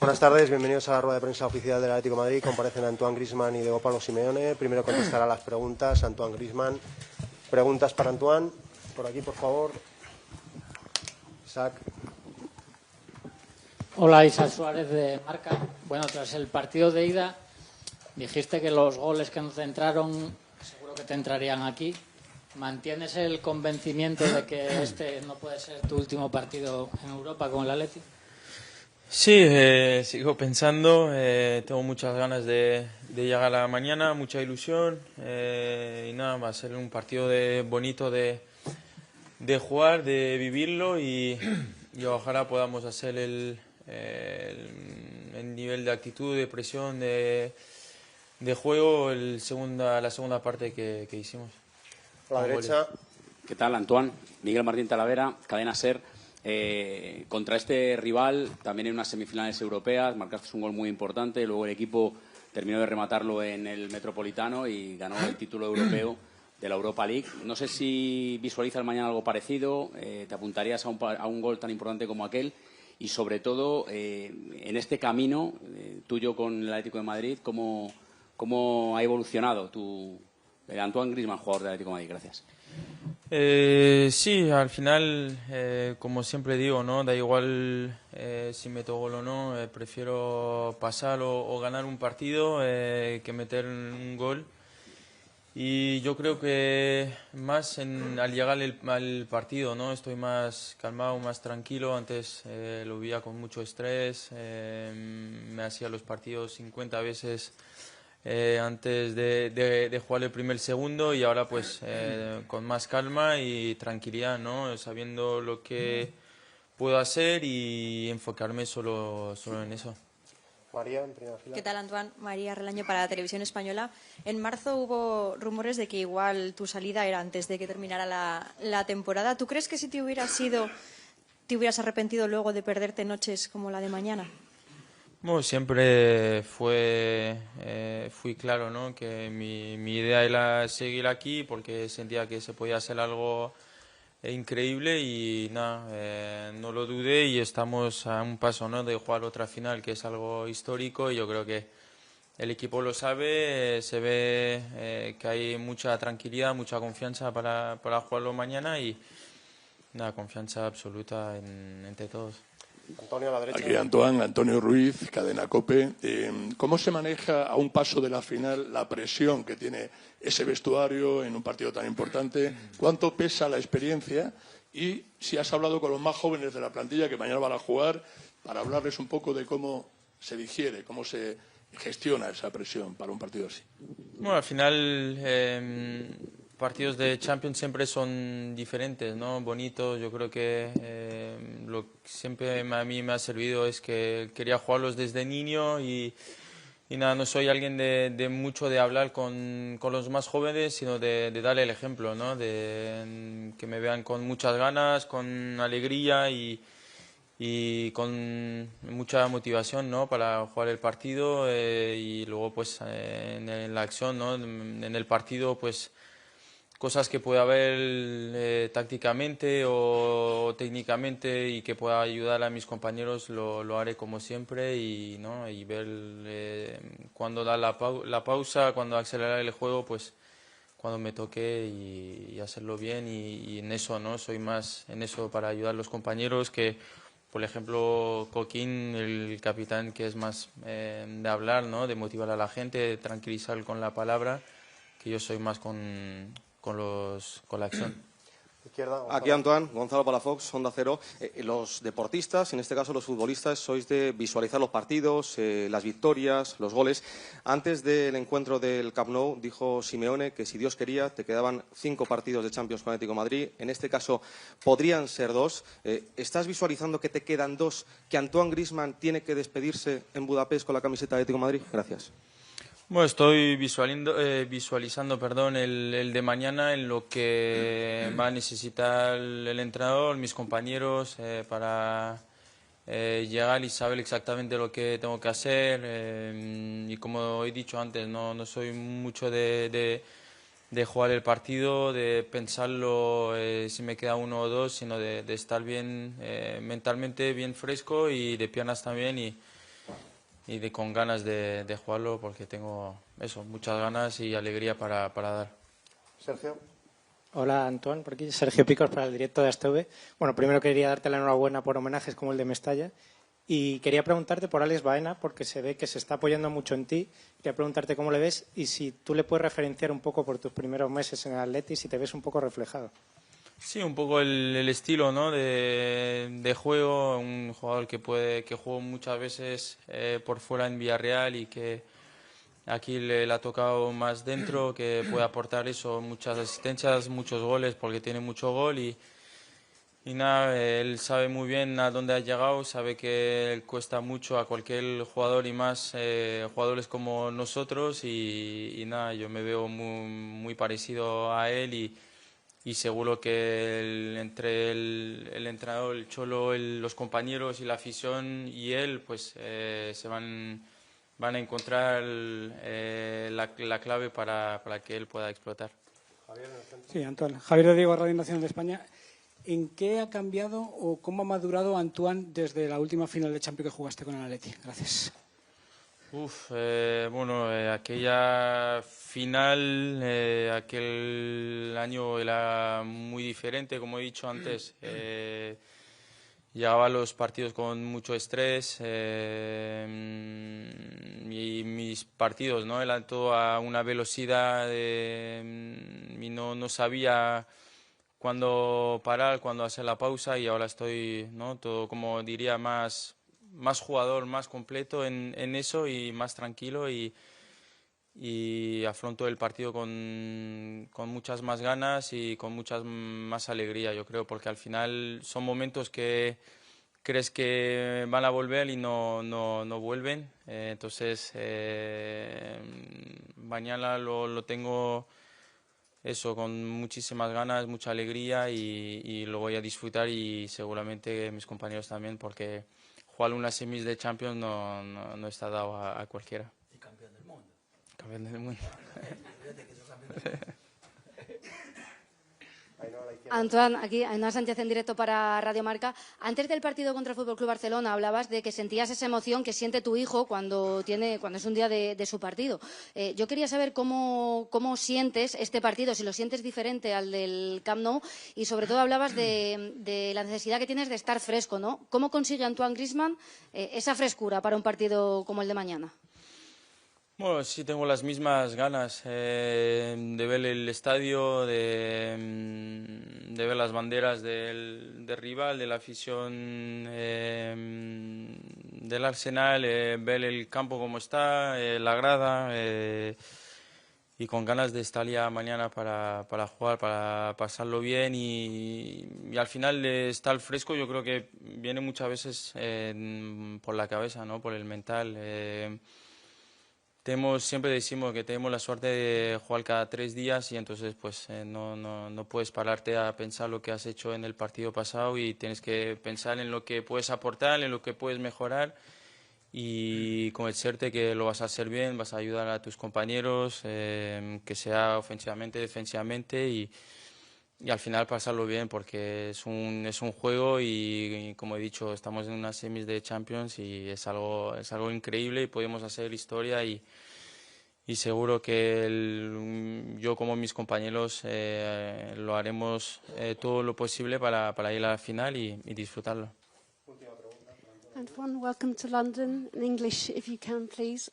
Buenas tardes, bienvenidos a la rueda de prensa oficial del Atlético de Madrid. Comparecen Antoine Griezmann y Diego Pablo Simeone. Primero contestará las preguntas Antoine Griezmann. Preguntas para Antoine. Por aquí, por favor. Isaac. Hola, Isaac Suárez de Marca. Bueno, tras el partido de ida dijiste que los goles que nos entraron seguro que te entrarían aquí. ¿Mantienes el convencimiento de que este no puede ser tu último partido en Europa con el Atlético? Sí, sigo pensando, tengo muchas ganas de llegar a la mañana, mucha ilusión y nada, va a ser un partido bonito de jugar, de vivirlo y ojalá podamos hacer el nivel de actitud, de presión, de juego, la segunda parte que hicimos. A la derecha. ¿Qué tal, Antoine? Miguel Martín Talavera, Cadena SER. Contra este rival, también en unas semifinales europeas, marcaste un gol muy importante, luego el equipo terminó de rematarlo en el Metropolitano y ganó el título europeo de la Europa League. No sé si visualizas mañana algo parecido, te apuntarías a un gol tan importante como aquel y sobre todo en este camino tuyo con el Atlético de Madrid, ¿cómo ha evolucionado Antoine Griezmann, jugador del Atlético de Madrid? Gracias. Sí, al final, como siempre digo, ¿no? Da igual si meto gol o no, prefiero pasar o ganar un partido que meter un gol. Y yo creo que más al llegar al partido, ¿no? Estoy más calmado, más tranquilo. Antes lo vivía con mucho estrés, me hacía los partidos 50 veces antes de jugar el primer segundo y ahora pues con más calma y tranquilidad, ¿no? Sabiendo lo que puedo hacer y enfocarme solo en eso. María, en primera fila. ¿Qué tal, Antoine? María Relaño para la Televisión Española. En marzo hubo rumores de que igual tu salida era antes de que terminara la temporada. ¿Tú crees que si te hubieras ido, te hubieras arrepentido luego de perderte noches como la de mañana? Bueno, siempre fui claro, ¿no? Que mi idea era seguir aquí porque sentía que se podía hacer algo increíble y nada, no lo dudé y estamos a un paso, ¿no? De jugar otra final, que es algo histórico y yo creo que el equipo lo sabe, se ve que hay mucha tranquilidad, mucha confianza para jugarlo mañana y nada, confianza absoluta entre todos. Antonio, a la derecha. Aquí Antonio Ruiz, Cadena COPE. ¿Cómo se maneja a un paso de la final la presión que tiene ese vestuario en un partido tan importante? ¿Cuánto pesa la experiencia? Y si has hablado con los más jóvenes de la plantilla que mañana van a jugar, para hablarles un poco de cómo se digiere, cómo se gestiona esa presión para un partido así. Bueno, al final partidos de Champions siempre son diferentes, ¿no? Bonitos. Yo creo que lo que siempre a mí me ha servido es que quería jugarlos desde niño y nada, no soy alguien de mucho de hablar con los más jóvenes, sino de darle el ejemplo, ¿no? De que me vean con muchas ganas, con alegría y con mucha motivación, ¿no? Para jugar el partido y luego pues en la acción, ¿no? En el partido pues cosas que pueda haber tácticamente o técnicamente y que pueda ayudar a mis compañeros lo haré como siempre y, ¿no? Y ver cuando da la pausa, cuando acelerar el juego, pues cuando me toque y hacerlo bien y en eso, ¿no? Soy más en eso para ayudar a los compañeros que, por ejemplo, Coquín, el capitán, que es más de hablar, ¿no? De motivar a la gente, de tranquilizar con la palabra, que yo soy más con la acción. Izquierda, Aquí Antoine, Gonzalo Palafox, Onda Cero. Los deportistas, en este caso los futbolistas, sois de visualizar los partidos, las victorias, los goles. Antes del encuentro del Camp Nou dijo Simeone que si Dios quería te quedaban 5 partidos de Champions con Atlético de Madrid. En este caso podrían ser 2. ¿Estás visualizando que te quedan 2, que Antoine Griezmann tiene que despedirse en Budapest con la camiseta de Atlético de Madrid? Gracias. Bueno, estoy visualizando el de mañana en lo que va a necesitar el entrenador, mis compañeros, para llegar y saber exactamente lo que tengo que hacer. Y como he dicho antes, no soy mucho de jugar el partido, de pensarlo si me queda 1 o 2, sino de estar bien mentalmente, bien fresco y de piernas también con ganas de jugarlo, porque tengo eso, muchas ganas y alegría para dar. Sergio. Hola, Antoine, por aquí Sergio Picos para el directo de ASTV. Bueno, primero quería darte la enhorabuena por homenajes como el de Mestalla y quería preguntarte por Alex Baena, porque se ve que se está apoyando mucho en ti. Quería preguntarte cómo le ves y si tú le puedes referenciar un poco por tus primeros meses en el Atleti, si te ves un poco reflejado. Sí, un poco el estilo, ¿no? de juego, un jugador que jugó muchas veces por fuera en Villarreal y que aquí le ha tocado más dentro, que puede aportar eso, muchas asistencias, muchos goles, porque tiene mucho gol y nada, él sabe muy bien a dónde ha llegado, sabe que él cuesta mucho a cualquier jugador y más jugadores como nosotros y nada, yo me veo muy parecido a él y seguro que entre el entrenador, el Cholo, los compañeros y la afición y él, pues van a encontrar la clave para que él pueda explotar. Sí, Antoine. Javier de Diego, Radio Nacional de España. ¿En qué ha cambiado o cómo ha madurado Antoine desde la última final de Champions que jugaste con el Atleti? Gracias. Bueno, aquella final, aquel año era muy diferente, como he dicho antes. Llegaba a los partidos con mucho estrés y mis partidos, ¿no? Eran todo a una velocidad y no sabía cuándo parar, cuándo hacer la pausa y ahora estoy, ¿no? Todo, como diría, más jugador, más completo en eso y más tranquilo y afronto el partido con muchas más ganas y con muchas más alegría, yo creo, porque al final son momentos que crees que van a volver y no vuelven. Entonces, mañana lo tengo eso con muchísimas ganas, mucha alegría y lo voy a disfrutar y seguramente mis compañeros también, porque jugar unas semis de Champions no está dado a cualquiera. Y campeón del mundo. Campeón del mundo. Antoine, aquí Ainhoa Sánchez en directo para Radio Marca. Antes del partido contra el Fútbol Club Barcelona hablabas de que sentías esa emoción que siente tu hijo cuando es un día de su partido. Yo quería saber cómo sientes este partido, si lo sientes diferente al del Camp Nou y sobre todo hablabas de la necesidad que tienes de estar fresco, ¿no? ¿Cómo consigue Antoine Griezmann esa frescura para un partido como el de mañana? Bueno, sí tengo las mismas ganas de ver el estadio, de ver las banderas del rival, de la afición del Arsenal, ver el campo como está, la grada y con ganas de estar ya mañana para jugar, para pasarlo bien y al final estar fresco yo creo que viene muchas veces por la cabeza, ¿no? Por el mental. Siempre decimos que tenemos la suerte de jugar cada 3 días y entonces pues no puedes pararte a pensar lo que has hecho en el partido pasado y tienes que pensar en lo que puedes aportar, en lo que puedes mejorar y convencerte que lo vas a hacer bien, vas a ayudar a tus compañeros, que sea ofensivamente, defensivamente y al final pasarlo bien porque es un juego y como he dicho estamos en unas semis de Champions y es algo increíble y podemos hacer historia y seguro que yo como mis compañeros lo haremos todo lo posible para ir a la final y disfrutarlo. Antoine, welcome to London. In English, if you can, please.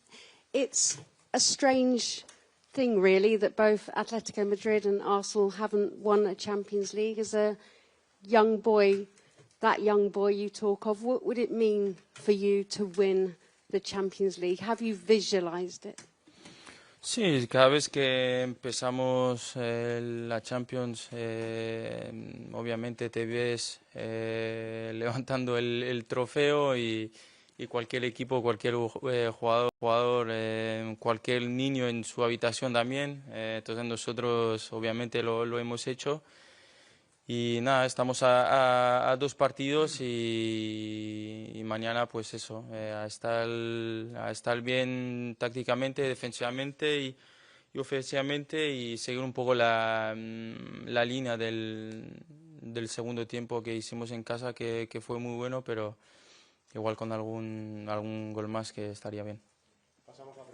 It's a strange thing, really, that both Atletico Madrid and Arsenal haven't won a Champions League. As a young boy, that young boy you talk of, what would it mean for you to win the Champions League? Have you visualized it? Sí, cada vez que empezamos la Champions, obviamente te ves levantando el trofeo y cualquier equipo, cualquier jugador, cualquier niño en su habitación también. Entonces nosotros obviamente lo hemos hecho. Y nada, estamos a 2 partidos y mañana pues eso, a estar bien tácticamente, defensivamente y ofensivamente y seguir un poco la línea del segundo tiempo que hicimos en casa que fue muy bueno, pero igual con algún gol más que estaría bien. Pasamos a